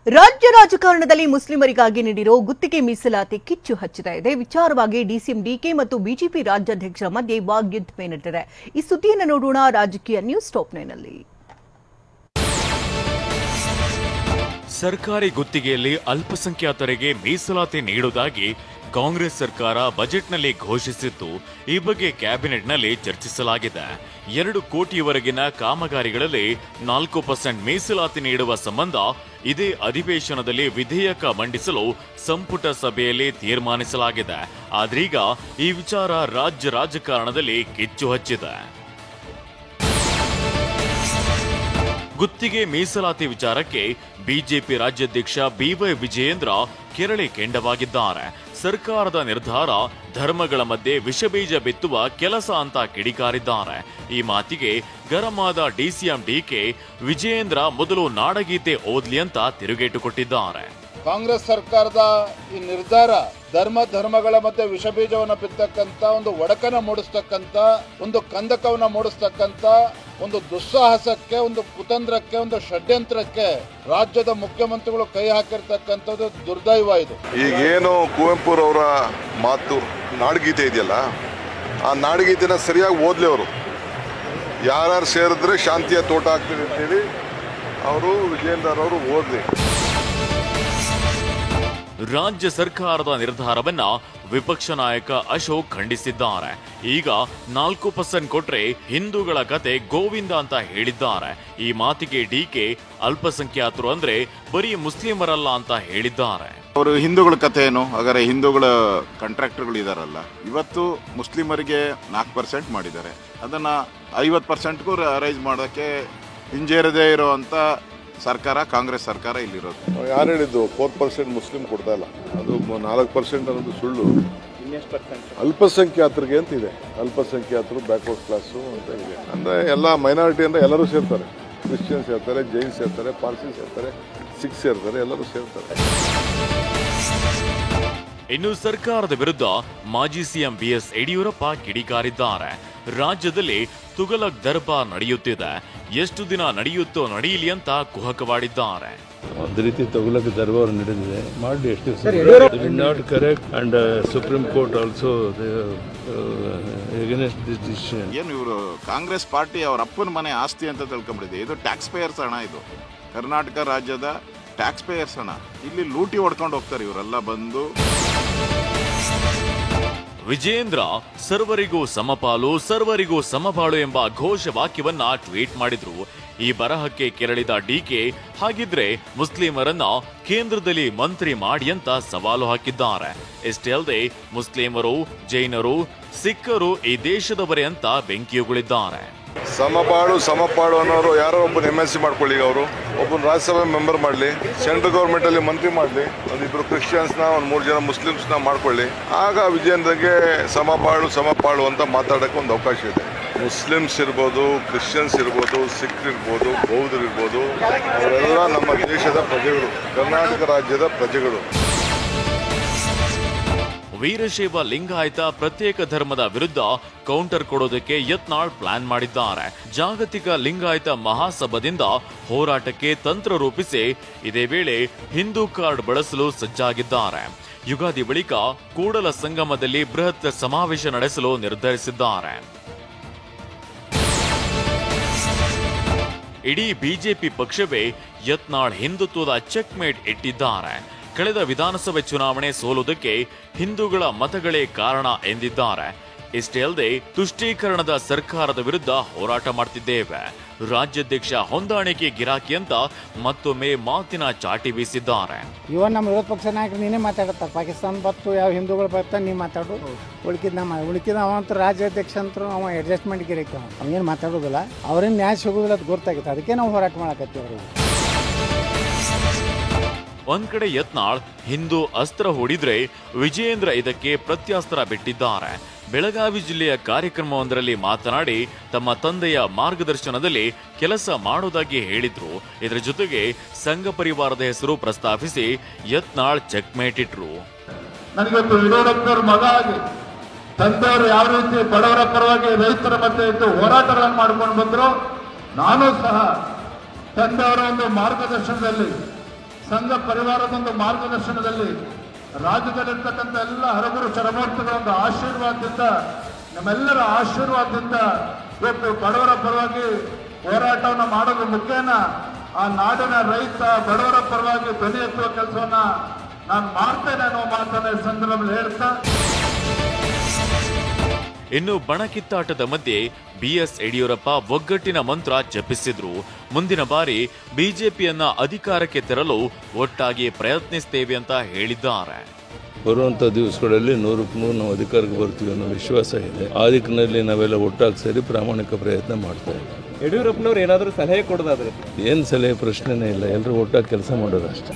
ರಾಜ್ಯ ರಾಜಕಾರಣದಲ್ಲಿ ಮುಸ್ಲಿಮರಿಗಾಗಿ ನೀಡಿರೋ ಗುತ್ತಿಗೆ ಮೀಸಲಾತಿ ಕಿಚ್ಚು ಹಚ್ಚುತ್ತಾ ಇದೆ. ವಿಚಾರವಾಗಿ ಡಿಸಿಎಂ ಡಿಕೆ ಮತ್ತು ಬಿಜೆಪಿ ರಾಜ್ಯಾಧ್ಯಕ್ಷರ ಮಧ್ಯೆ ವಾಗ್ಯುದ್ಧ ನಡೆದಿದೆ. ಈ ಸುದ್ದಿಯನ್ನು ನೋಡೋಣ ರಾಜಕೀಯ ನ್ಯೂಸ್ ಟಾಪ್ 9 ನಲ್ಲಿ. ಸರ್ಕಾರಿ ಗುತ್ತಿಗೆಯಲ್ಲಿ ಅಲ್ಪಸಂಖ್ಯಾತರಿಗೆ ಮೀಸಲಾತಿ ನೀಡುವುದಾಗಿ ಕಾಂಗ್ರೆಸ್ ಸರ್ಕಾರ ಬಜೆಟ್ನಲ್ಲಿ ಘೋಷಿಸಿದ್ದು, ಈ ಬಗ್ಗೆ ಕ್ಯಾಬಿನೆಟ್ನಲ್ಲಿ ಚರ್ಚಿಸಲಾಗಿದೆ. 2 ಕೋಟಿಯವರೆಗಿನ ಕಾಮಗಾರಿಗಳಲ್ಲಿ 4% ಮೀಸಲಾತಿ ನೀಡುವ ಸಂಬಂಧ ಇದೇ ಅಧಿವೇಶನದಲ್ಲಿ ವಿಧೇಯಕ ಮಂಡಿಸಲು ಸಂಪುಟ ಸಭೆಯಲ್ಲಿ ತೀರ್ಮಾನಿಸಲಾಗಿದೆ. ಆದ್ರೀಗ ಈ ವಿಚಾರ ರಾಜ್ಯ ರಾಜಕಾರಣದಲ್ಲಿ ಕಿಚ್ಚು ಹಚ್ಚಿದೆ. ಗುತ್ತಿಗೆ ಮೀಸಲಾತಿ ವಿಚಾರಕ್ಕೆ ಬಿಜೆಪಿ ರಾಜ್ಯಾಧ್ಯಕ್ಷ ಬಿವೈ ವಿಜಯೇಂದ್ರ ಕೆರಳಿ ಕೆಂಡವಾಗಿದ್ದಾರೆ. ಸರ್ಕಾರದ ನಿರ್ಧಾರ ಧರ್ಮಗಳ ಮಧ್ಯೆ ವಿಷಬೀಜ ಬಿತ್ತುವ ಕೆಲಸ ಅಂತ ಕಿಡಿಕಾರಿದ್ದಾರೆ. ಈ ಮಾತಿಗೆ ಗರಂ ಆದ ಡಿಸಿಎಂ ಡಿಕೆ ವಿಜಯೇಂದ್ರ ಮೊದಲು ನಾಡಗೀತೆ ಓದ್ಲಿ ಅಂತ ತಿರುಗೇಟು ಕೊಟ್ಟಿದ್ದಾರೆ. ಕಾಂಗ್ರೆಸ್ ಸರ್ಕಾರದ ಈ ನಿರ್ಧಾರ ಧರ್ಮಗಳ ಮಧ್ಯೆ ವಿಷಬೀಜವನ್ನು ಬಿತ್ತಕ್ಕಂತ, ಒಂದು ಒಡಕನ ಮೂಡಿಸ್ತಕ್ಕಂತ, ಒಂದು ಕಂದಕವನ್ನ ಮೂಡಿಸ್ತಕ್ಕಂತ, ಒಂದು ದುಸ್ಸಾಹಸಕ್ಕೆ, ಒಂದು ಕುತಂತ್ರಕ್ಕೆ, ಒಂದು ಷಡ್ಯಂತ್ರಕ್ಕೆ ರಾಜ್ಯದ ಮುಖ್ಯಮಂತ್ರಿಗಳು ಕೈ ಹಾಕಿರ್ತಕ್ಕಂಥದ್ದು ದುರ್ದೈವ. ಇದು ಈಗೇನು ಕುವೆಂಪುರವರ ಮಾತು ನಾಡಗೀತೆ ಇದೆಯಲ್ಲ, ಆ ನಾಡಗೀತೆನ ಸರಿಯಾಗಿ ಓದ್ಲಿ. ಅವರು ಯಾರ್ಯಾರು ಸೇರಿದ್ರೆ ಶಾಂತಿಯ ತೋಟ ಆಗ್ತದೆ ಅಂತೇಳಿ ಅವರು ವಿಜಯೇಂದ್ರ ಅವರು ಓದ್ಲಿ. ರಾಜ್ಯ ಸರ್ಕಾರದ ನಿರ್ಧಾರವನ್ನ ವಿಪಕ್ಷ ನಾಯಕ ಅಶೋಕ್ ಖಂಡಿಸಿದ್ದಾರೆ. ಈಗ 4% ಕೊಟ್ರೆ ಹಿಂದೂಗಳ ಕತೆ ಗೋವಿಂದ ಅಂತ ಹೇಳಿದ್ದಾರೆ. ಈ ಮಾತಿಗೆ ಡಿಕೆ ಅಲ್ಪಸಂಖ್ಯಾತರು ಅಂದ್ರೆ ಬರೀ ಮುಸ್ಲಿಮರಲ್ಲ ಅಂತ ಹೇಳಿದ್ದಾರೆ. ಅವರು ಹಿಂದೂಗಳ ಕತೆ ಏನು? ಹಾಗಾದ್ರೆ ಹಿಂದೂಗಳ ಕಾಂಟ್ರಾಕ್ಟರ್ಗಳು ಇದಾರಲ್ಲ, ಇವತ್ತು ಮುಸ್ಲಿಮರಿಗೆ 4% ಮಾಡಿದ್ದಾರೆ. ಅದನ್ನ 50%ಗೂ ರೈಸ್ ಮಾಡೋಕ್ಕೆ ಹಿಂಜೇರದೇ ಇರೋವಂಥ ಸರ್ಕಾರ ಕಾಂಗ್ರೆಸ್ ಸರ್ಕಾರ ಇಲ್ಲಿರೋದು. ಯಾರು ಹೇಳಿದ್ದು 4% ಮುಸ್ಲಿಂ ಕೊಡ್ತಾ ಇಲ್ಲ, ಅದು 4% ಅನ್ನೋದು ಸುಳ್ಳು. ಅಲ್ಪಸಂಖ್ಯಾತರಿಗೆ ಅಂತ ಇದೆ, ಅಲ್ಪಸಂಖ್ಯಾತರು ಬ್ಯಾಕ್ವರ್ಡ್ ಕ್ಲಾಸು ಅಂತ ಇದೆ. ಅಂದರೆ ಎಲ್ಲ ಮೈನಾರಿಟಿ ಅಂದರೆ ಎಲ್ಲರೂ ಸೇರ್ತಾರೆ. ಕ್ರಿಶ್ಚಿಯನ್ಸ್ ಸೇರ್ತಾರೆ, ಜೈನ್ಸ್ ಸೇರ್ತಾರೆ, ಪಾರ್ಸಿ ಸೇರ್ತಾರೆ, ಸಿಖ್ಸ್ ಸೇರ್ತಾರೆ, ಎಲ್ಲರೂ ಸೇರ್ತಾರೆ. ಇನ್ನು ಸರ್ಕಾರದ ವಿರುದ್ಧ ಮಾಜಿ ಸಿಎಂ ಬಿಎಸ್ ಯಡಿಯೂರಪ್ಪ ಕಿಡಿಕಾರಿದ್ದಾರೆ. ರಾಜ್ಯದಲ್ಲಿ ತುಗಲಕ್ ದರ್ಬಾರ್ ನಡೆಯುತ್ತಿದೆ, ಎಷ್ಟು ದಿನ ನಡೆಯುತ್ತೋ ನಡೆಯಲಿ ಅಂತ ಕುಹಕವಾಡಿದ್ದಾರೆ. ಒಂದು ರೀತಿ ತುಗಲಕ್ ದರ್ಬಾರ್ ನಡೆದಿದೆ, ಮಾಡಿ ಎಷ್ಟು not correct and supreme court also against this decision. ಏನು ಇವರು ಕಾಂಗ್ರೆಸ್ ಪಾರ್ಟಿ ಅವ್ರ ಅಪ್ಪನ ಮನೆ ಆಸ್ತಿ ಅಂತ ತಿಳ್ಕೊಂಡ್ಬಿಟ್ಟಿದೆ. ಇದು ಟ್ಯಾಕ್ಸ್ ಪೇಯರ್ಸ್ ಹಣ, ಇದು ಕರ್ನಾಟಕ ರಾಜ್ಯದ ಟ್ಯಾಕ್ಸ್ ಪೇಯರ್ಸ್ ಹಣ. ಇಲ್ಲಿ ಲೂಟಿ ಹೊಡ್ಕೊಂಡು ಹೋಗ್ತಾರೆ ಇವರೆಲ್ಲ ಬಂದು. ವಿಜಯೇಂದ್ರ ಸರ್ವರಿಗೂ ಸಮಪಾಲು, ಸರ್ವರಿಗೂ ಸಮಬಾಳು ಎಂಬ ಘೋಷ ವಾಕ್ಯವನ್ನ ಟ್ವೀಟ್ ಮಾಡಿದ್ರು. ಈ ಬರಹಕ್ಕೆ ಕೆರಳಿದ ಡಿಕೆ ಹಾಗಿದ್ರೆ ಮುಸ್ಲಿಮರನ್ನ ಕೇಂದ್ರದಲ್ಲಿ ಮಂತ್ರಿ ಮಾಡಿ ಅಂತ ಸವಾಲು ಹಾಕಿದ್ದಾರೆ. ಇಷ್ಟೇ ಅಲ್ಲದೆ ಮುಸ್ಲಿಮರು, ಜೈನರು, ಸಿಖ್ಖರು ಈ ದೇಶದವರೇ ಅಂತ ಬೆಂಕಿಯುಗುಳಿದ್ದಾರೆ. ಸಮಪಾಳು ಅನ್ನೋರು ಯಾರೋ ಒಬ್ಬನ MLC ಮಾಡ್ಕೊಳ್ಳಿ, ಅವರು ಒಬ್ಬನ ರಾಜ್ಯಸಭೆ ಮೆಂಬರ್ ಮಾಡಲಿ, ಸೆಂಟ್ರಲ್ ಗೌರ್ಮೆಂಟ್ ಅಲ್ಲಿ ಮಂತ್ರಿ ಮಾಡಲಿ, ಒಂದಿಬ್ರು ಕ್ರಿಶ್ಚಿಯನ್ಸ್ನ, ಒಂದು 3 ಜನ ಮುಸ್ಲಿಮ್ಸ್ನ ಮಾಡ್ಕೊಳ್ಳಿ. ಆಗ ವಿಜಯೇಂದ್ರಗೆ ಸಮಪಾಳು ಅಂತ ಮಾತಾಡೋಕ್ಕೆ ಒಂದು ಅವಕಾಶ ಇದೆ. ಮುಸ್ಲಿಮ್ಸ್ ಇರ್ಬೋದು, ಕ್ರಿಶ್ಚಿಯನ್ಸ್ ಇರ್ಬೋದು, ಸಿಖ್ ಇರ್ಬೋದು, ಬೌದ್ಧರು ಇರ್ಬೋದು, ಅವರೆಲ್ಲ ನಮ್ಮ ದೇಶದ ಪ್ರಜೆಗಳು, ಕರ್ನಾಟಕ ರಾಜ್ಯದ ಪ್ರಜೆಗಳು. ವೀರಶೈವ ಲಿಂಗಾಯತ ಪ್ರತ್ಯೇಕ ಧರ್ಮದ ವಿರುದ್ಧ ಕೌಂಟರ್ ಕೊಡೋದಕ್ಕೆ ಯತ್ನಾಳ್ ಪ್ಲಾನ್ ಮಾಡಿದ್ದಾರೆ. ಜಾಗತಿಕ ಲಿಂಗಾಯತ ಮಹಾಸಭಾದಿಂದ ಹೋರಾಟಕ್ಕೆ ತಂತ್ರ ರೂಪಿಸಿ ಇದೇ ವೇಳೆ ಹಿಂದೂ ಕಾರ್ಡ್ ಬಳಸಲು ಸಜ್ಜಾಗಿದ್ದಾರೆ. ಯುಗಾದಿ ಬಳಿಕ ಕೂಡಲ ಸಂಗಮದಲ್ಲಿ ಬೃಹತ್ ಸಮಾವೇಶ ನಡೆಸಲು ನಿರ್ಧರಿಸಿದ್ದಾರೆ. ಇಡೀ ಬಿಜೆಪಿ ಪಕ್ಷವೇ ಯತ್ನಾಳ್ ಹಿಂದುತ್ವದ ಚೆಕ್ ಮೇಟ್ ಇಟ್ಟಿದ್ದಾರೆ. ಕಳೆದ ವಿಧಾನಸಭೆ ಚುನಾವಣೆ ಸೋಲುವುದಕ್ಕೆ ಹಿಂದೂಗಳ ಮತಗಳೇ ಕಾರಣ ಎಂದಿದ್ದಾರೆ. ಇಷ್ಟೇ ಅಲ್ಲದೆ ತುಷ್ಟೀಕರಣದ ಸರ್ಕಾರದ ವಿರುದ್ಧ ಹೋರಾಟ ಮಾಡ್ತಿದ್ದೇವೆ, ರಾಜ್ಯಾಧ್ಯಕ್ಷ ಹೊಂದಾಣಿಕೆ ಗಿರಾಕಿ ಅಂತ ಮತ್ತೊಮ್ಮೆ ಮಾತಿನ ಚಾಟಿ ಬೀಸಿದ್ದಾರೆ. ಇವನ್ ನಮ್ಮ ವಿರೋಧ ಪಕ್ಷ ನಾಯಕರು ನೀನೇ ಮಾತಾಡ್ತಾರೆ. ಪಾಕಿಸ್ತಾನ ಬತ್ತು, ಯಾವ ಹಿಂದೂಗಳು ಬರ್ತಾನೆ ನೀ ಮಾತಾಡು, ಉಳಿಕಿದ ಅವಂತೂ ರಾಜ್ಯಾಧ್ಯಕ್ಷ ಅಂತೂ ಅವ ಅಡ್ಜಸ್ಟ್ಮೆಂಟ್ ಗಿರಾಕಿ, ಅವೇನು ಮಾತಾಡೋದಿಲ್ಲ, ಅವ್ರೇನು ನ್ಯಾಯ ಸಿಗೋದಿಲ್ಲ ಅಂತ ಗೊತ್ತಾಗಿತ್ತು. ಅದಕ್ಕೆ ನಾವು ಹೋರಾಟ ಮಾಡಕತ್ತೀವಿ. ಅವ್ರಿಗೆ ಒಂದ್ ಕಡೆ ಯತ್ನಾಳ್ ಹಿಂದೂ ಅಸ್ತ್ರ ಹೂಡಿದ್ರೆ ವಿಜಯೇಂದ್ರ ಇದಕ್ಕೆ ಪ್ರತ್ಯಾಸ್ತ್ರ ಬಿಟ್ಟಿದ್ದಾರೆ. ಬೆಳಗಾವಿ ಜಿಲ್ಲೆಯ ಕಾರ್ಯಕ್ರಮವೊಂದರಲ್ಲಿ ಮಾತನಾಡಿ ತಮ್ಮ ತಂದೆಯ ಮಾರ್ಗದರ್ಶನದಲ್ಲಿ ಕೆಲಸ ಮಾಡೋದಾಗಿ ಹೇಳಿದ್ರು. ಇದರ ಜೊತೆಗೆ ಸಂಘ ಪರಿವಾರದ ಹೆಸರು ಪ್ರಸ್ತಾಪಿಸಿ ಯತ್ನಾಳ್ ಚೆಕ್ಮೇಟ್ ಇಟ್ರು. ನನಗೊತ್ತು ಯಡಿಯೂರಪ್ಪನವ್ರ ಮಗ ಆಗಿ ತಂದೆಯವರು ಯಾವ ರೀತಿ ಬಡವರ ಪರವಾಗಿ ರೈತರ ಮಧ್ಯೆ ಇದ್ದು ಹೋರಾಟಗಳನ್ನು ಮಾಡ್ಕೊಂಡು ಬಂದ್ರು, ನಾನು ಸಹ ತಂದೆಯವರ ಒಂದು ಮಾರ್ಗದರ್ಶನದಲ್ಲಿ ಸಂಘ ಪರಿವಾರದ ಒಂದು ಮಾರ್ಗದರ್ಶನದಲ್ಲಿ ರಾಜ್ಯದಲ್ಲಿರ್ತಕ್ಕಂಥ ಎಲ್ಲ ಹರಗುರು ಚರಮೂರ್ತಿಗಳ ಒಂದು ಆಶೀರ್ವಾದದಿಂದ, ನಮ್ಮೆಲ್ಲರ ಆಶೀರ್ವಾದದಿಂದ ಇವತ್ತು ಬಡವರ ಪರವಾಗಿ ಹೋರಾಟವನ್ನು ಮಾಡೋದ್ರ ಮುಖೇನ ಆ ನಾಡಿನ ರೈತ ಬಡವರ ಪರವಾಗಿ ಧ್ವನಿ ಎತ್ತುವ ಕೆಲಸವನ್ನ ನಾನು ಮಾಡ್ತೇನೆ ಅನ್ನೋ ಮಾತನ್ನ ಈ ಸಂದರ್ಭದಲ್ಲಿ ಹೇಳ್ತಾ, ಇನ್ನು ಬಣಕಿತ್ತಾಟದ ಮಧ್ಯೆ ಬಿಎಸ್ ಯಡಿಯೂರಪ್ಪ ಒಗ್ಗಟ್ಟಿನ ಮಂತ್ರ ಜಪಿಸಿದ್ರು. ಮುಂದಿನ ಬಾರಿ ಬಿಜೆಪಿಯನ್ನ ಅಧಿಕಾರಕ್ಕೆ ತರಲು ಒಟ್ಟಾಗಿ ಪ್ರಯತ್ನಿಸ್ತೇವೆ ಅಂತ ಹೇಳಿದ್ದಾರೆ. ಬರುವಂಥ ದಿವಸಗಳಲ್ಲಿ 100ಕ್ಕೆ 100 ನಾವು ಅಧಿಕಾರಕ್ಕೆ ಬರ್ತೀವಿ ಅನ್ನೋ ವಿಶ್ವಾಸ ಇದೆ. ಆ ದಿಕ್ಕಿನಲ್ಲಿ ನಾವೆಲ್ಲ ಒಟ್ಟಾಗಿ ಸೇರಿ ಪ್ರಾಮಾಣಿಕ ಪ್ರಯತ್ನ ಮಾಡ್ತಾ ಇದ್ದೀವಿ. ಯಡಿಯೂರಪ್ಪನವ್ರು ಏನಾದರೂ ಸಲಹೆ ಕೊಡೋದಾದ್ರೆ ಏನು ಸಲಹೆ ಪ್ರಶ್ನೆನೇ ಇಲ್ಲ, ಎಲ್ಲರೂ ಒಟ್ಟಾಗಿ ಕೆಲಸ ಮಾಡೋದು ಅಷ್ಟೇ.